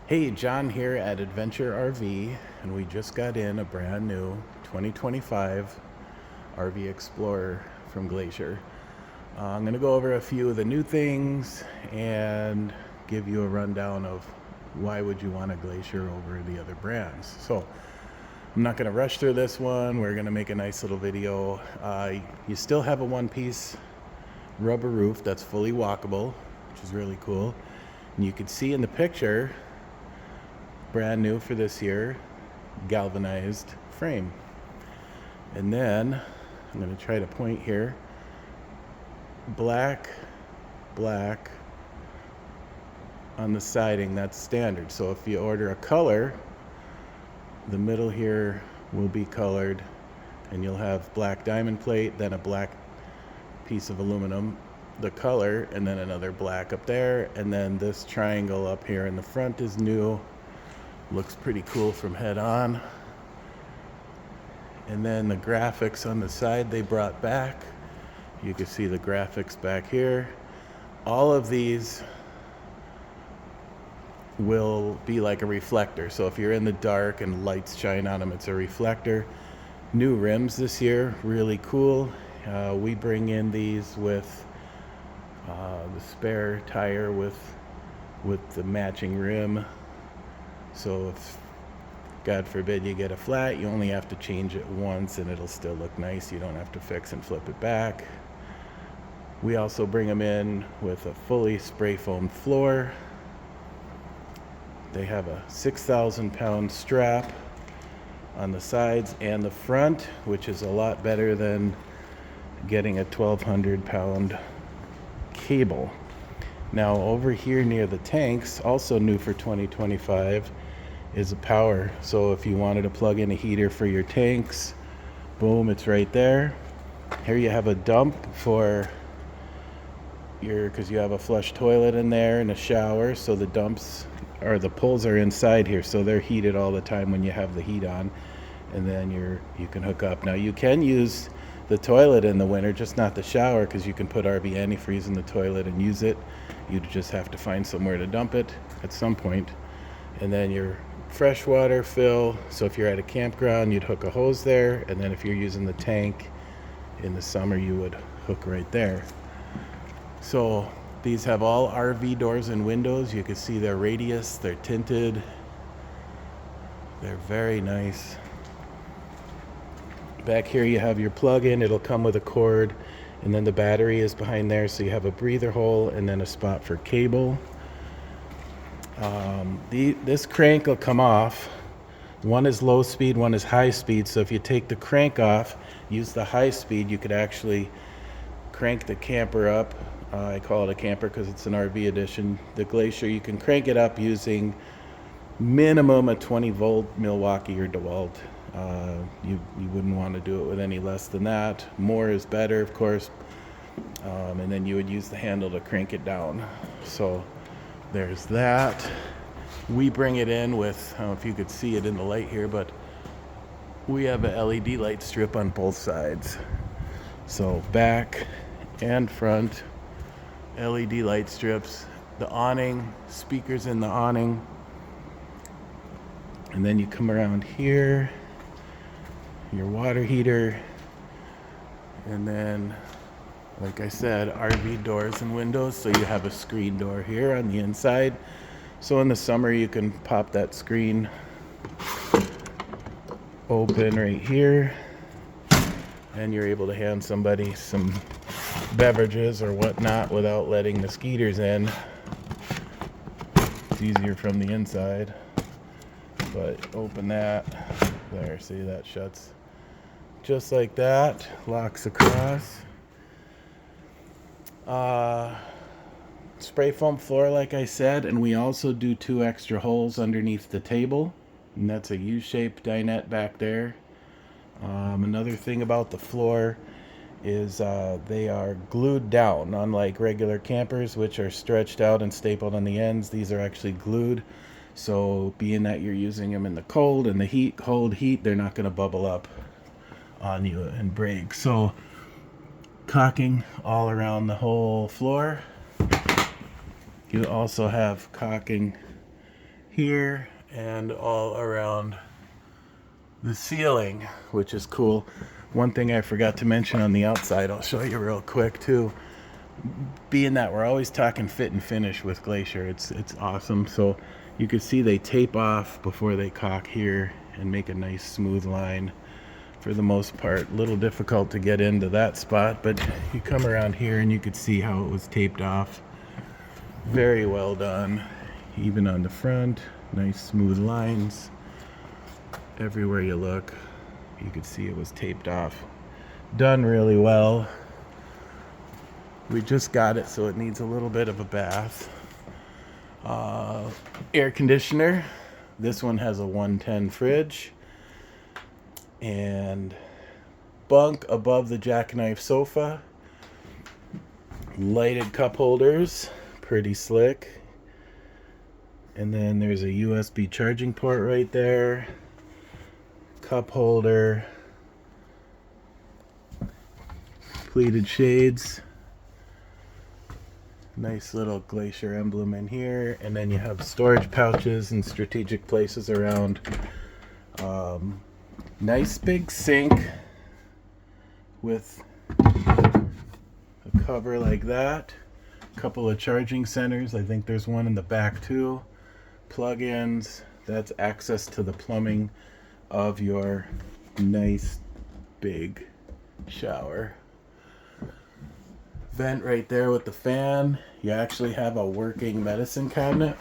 Hey, John here at Adventure RV, and we just got in a brand new 2025 RV Explorer from Glacier. I'm going to go over a few of the new things and give you a rundown of why would you want a Glacier over the other brands. So I'm not going to rush through this one. We're going to make a nice little video. You still have a one-piece rubber roof that's fully walkable, which is really cool. And you can see in the picture, brand new for this year, galvanized frame. And then I'm going to try to point here. Black on the siding, that's standard. So if you order a color, the middle here will be colored, and you'll have black diamond plate, then a black piece of aluminum, the color, and then another black up there, and then this triangle up here in the front is new. Looks pretty cool from head on. And then the graphics on the side they brought back. You can see the graphics back here. All of these will be like a reflector. So if you're in the dark and lights shine on them, it's a reflector. New rims this year, really cool. We bring in these with the spare tire with the matching rim. So if, God forbid, you get a flat, you only have to change it once and it'll still look nice. You don't have to fix and flip it back. We also bring them in with a fully spray foam floor. They have a 6,000 pound strap on the sides and the front, which is a lot better than getting a 1,200 pound cable. Now over here near the tanks, also new for 2025, is a power. So if you wanted to plug in a heater for your tanks, boom, it's right there. Here you have a dump for because you have a flush toilet in there and a shower, so the dumps or the pulls are inside here, so they're heated all the time when you have the heat on, and then you can hook up. Now you can use the toilet in the winter, just not the shower, because you can put RV antifreeze in the toilet and use it. You'd just have to find somewhere to dump it at some point. And then your freshwater fill, so if you're at a campground, you'd hook a hose there, and then if you're using the tank in the summer, you would hook right there. So these have all RV doors and windows. You can see their radius, they're tinted. They're very nice. Back here you have your plug-in. It'll come with a cord, and then the battery is behind there, so you have a breather hole and then a spot for cable. This crank will come off. One is low speed, one is high speed, so if you take the crank off, use the high speed, you could actually crank the camper up. I call it a camper because it's an RV edition. The Glacier, you can crank it up using minimum a 20 volt Milwaukee or DeWalt. You wouldn't want to do it with any less than that. More is better, of course. And then you would use the handle to crank it down. So there's that. We bring it in with, I don't know if you could see it in the light here, but we have a LED light strip on both sides. So back and front, LED light strips. The awning, speakers in the awning. And then you come around here, your water heater, and then, like I said, RV doors and windows. So you have a screen door here on the inside. So in the summer you can pop that screen open right here, and you're able to hand somebody some beverages or whatnot without letting mosquitoes in. It's easier from the inside. But open that, there, see, that shuts just like that, locks across. Spray foam floor, like I said, and we also do 2 extra holes underneath the table, and that's a U-shaped dinette back there. Another thing about the floor is they are glued down, unlike regular campers, which are stretched out and stapled on the ends. These are actually glued. So being that you're using them in the cold and the cold heat, they're not going to bubble up on you and break. So caulking all around the whole floor. You also have caulking here and all around the ceiling, which is cool. One thing I forgot to mention on the outside, I'll show you real quick too. Being that we're always talking fit and finish with Glacier, it's awesome. So you can see they tape off before they caulk here and make a nice smooth line for the most part. A little difficult to get into that spot, but you come around here and you could see how it was taped off. Very well done. Even on the front, nice smooth lines. Everywhere you look, you could see it was taped off. Done really well. We just got it, so it needs a little bit of a bath. Air conditioner. This one has a 110 fridge. And bunk above the jackknife sofa. Lighted cup holders. Pretty slick. And then there's a USB charging port right there. Cup holder. Pleated shades. Nice little Glacier emblem in here, and then you have storage pouches and strategic places around. Nice big sink with a cover like that. A couple of charging centers. I think there's one in the back too. Plug-ins. That's access to the plumbing of your nice big shower. Vent right there with the fan. You actually have a working medicine cabinet.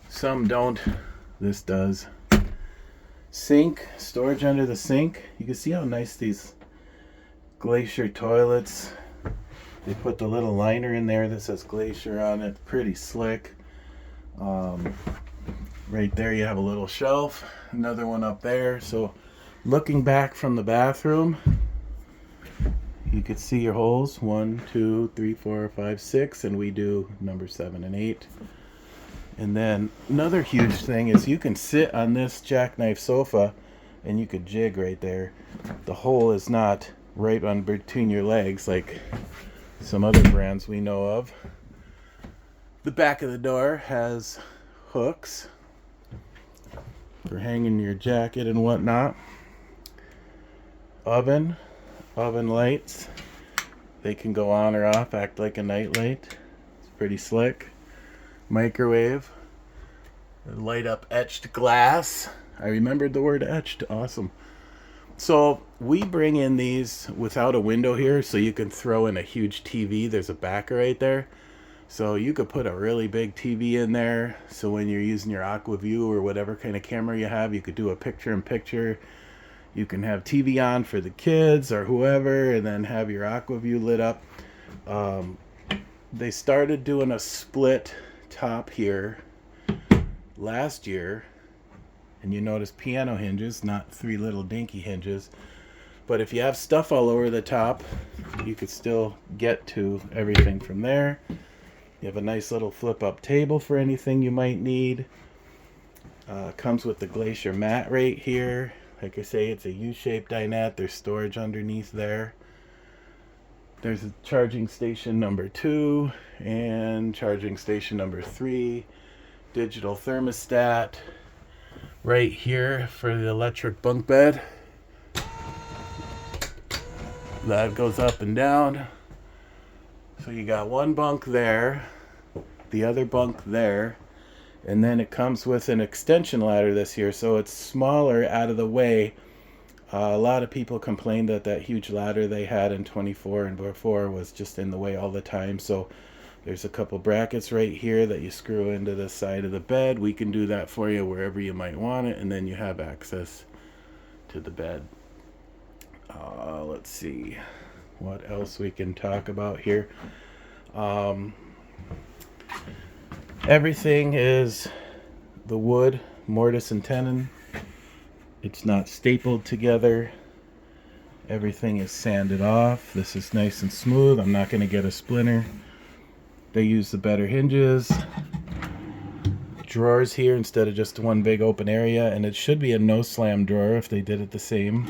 Some don't. This does. Sink, storage under the sink. You can see how nice these Glacier toilets. They put the little liner in there that says Glacier on it. Pretty slick. Right there you have a little shelf. Another one up there. So looking back from the bathroom, you could see your holes, 1, 2, 3, 4, 5, 6, and we do number 7 and 8. And then another huge thing is you can sit on this jackknife sofa and you could jig right there. The hole is not right on between your legs like some other brands we know of. The back of the door has hooks for hanging your jacket and whatnot. Oven lights. They can go on or off, act like a night light. It's pretty slick. Microwave. Light up etched glass. I remembered the word etched. Awesome. So we bring in these without a window here, so you can throw in a huge TV. There's a backer right there. So you could put a really big TV in there. So when you're using your AquaView or whatever kind of camera you have, you could do a picture-in-picture. You can have TV on for the kids or whoever, and then have your AquaView lit up. They started doing a split top here last year, and you notice piano hinges, not 3 little dinky hinges. But if you have stuff all over the top, you could still get to everything from there. You have a nice little flip-up table for anything you might need. Comes with the Glacier mat right here. Like I say, it's a U-shaped dinette. There's storage underneath there. There's a charging station number 2 and charging station number 3. Digital thermostat right here for the electric bunk bed. That goes up and down. So you got one bunk there, the other bunk there, and then it comes with an extension ladder this year, so it's smaller out of the way. A lot of people complained that that huge ladder they had in 24 and before was just in the way all the time. So there's a couple brackets right here that you screw into the side of the bed. We can do that for you wherever you might want it, and then you have access to the bed. Let's see what else we can talk about here. Everything is the wood, mortise and tenon. It's not stapled together. Everything is sanded off. This is nice and smooth. I'm not going to get a splinter. They use the better hinges. Drawers here instead of just one big open area, and it should be a no slam drawer if they did it the same.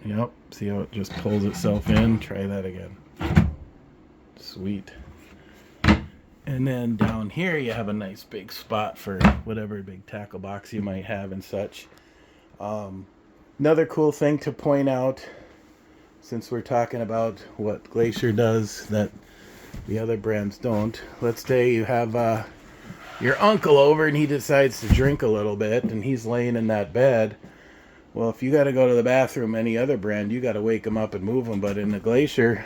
Yep, see how it just pulls itself in? Try that again. Sweet. And then down here you have a nice big spot for whatever big tackle box you might have and such. Another cool thing to point out, since we're talking about what Glacier does that the other brands don't. Let's say you have your uncle over and he decides to drink a little bit and he's laying in that bed. Well, if you got to go to the bathroom, any other brand, you got to wake him up and move him. But in the Glacier,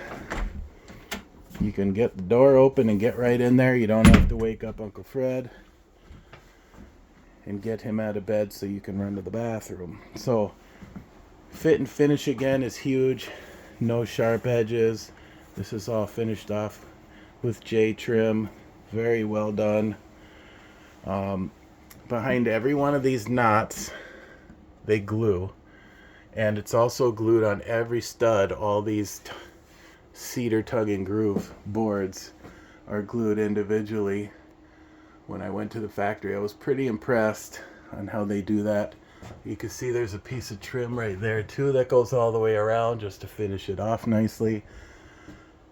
you can get the door open and get right in there. You don't have to wake up Uncle Fred and get him out of bed so you can run to the bathroom. So fit and finish again is huge. No sharp edges. This is all finished off with J trim. Very well done. Behind every one of these knots they glue, and it's also glued on every stud. All these cedar tug and groove boards are glued individually. When I went to the factory, I was pretty impressed on how they do that. You can see there's a piece of trim right there too that goes all the way around just to finish it off nicely.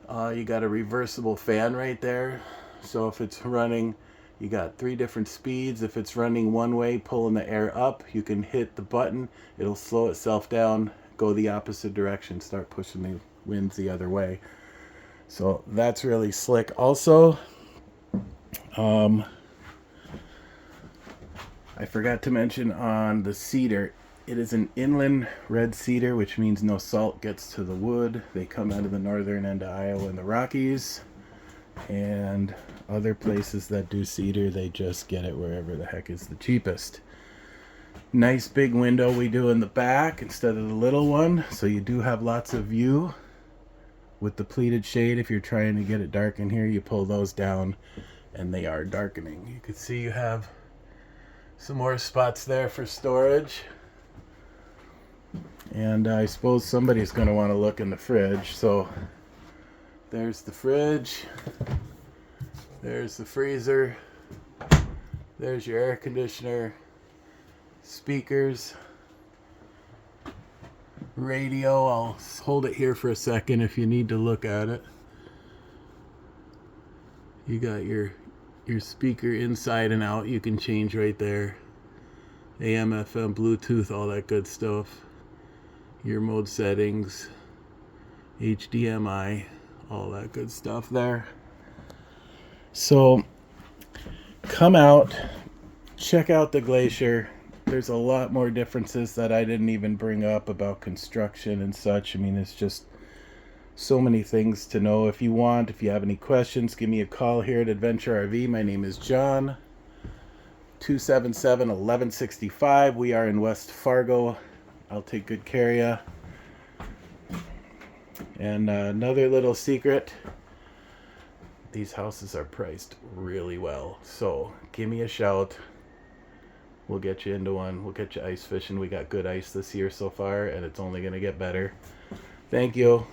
You got a reversible fan right there, so if it's running, you got 3 different speeds. If it's running one way, pulling the air up, you can hit the button, it'll slow itself down, go the opposite direction, start pushing the winds the other way. So that's really slick. Also, I forgot to mention on the cedar, it is an inland red cedar, which means no salt gets to the wood. They come out of the northern end of Iowa and the Rockies, and other places that do cedar, they just get it wherever the heck is the cheapest. Nice big window we do in the back instead of the little one, so you do have lots of view. With the pleated shade, if you're trying to get it dark in here, you pull those down and they are darkening. You can see you have some more spots there for storage. And I suppose somebody's going to want to look in the fridge. So there's the fridge. There's the freezer. There's your air conditioner. Speakers. Radio. I'll hold it here for a second if you need to look at it. You got your speaker inside and out. You can change right there. AM, FM, Bluetooth, all that good stuff. Your mode settings, HDMI, all that good stuff there. So come out, check out the Glacier. There's a lot more differences that I didn't even bring up about construction and such. I mean, it's just so many things to know. If you have any questions, give me a call here at Adventure RV. My name is John. 277-1165. We are in West Fargo. I'll take good care of you. And another little secret, these houses are priced really well, so give me a shout. We'll get you into one. We'll get you ice fishing. We got good ice this year so far, and it's only going to get better. Thank you.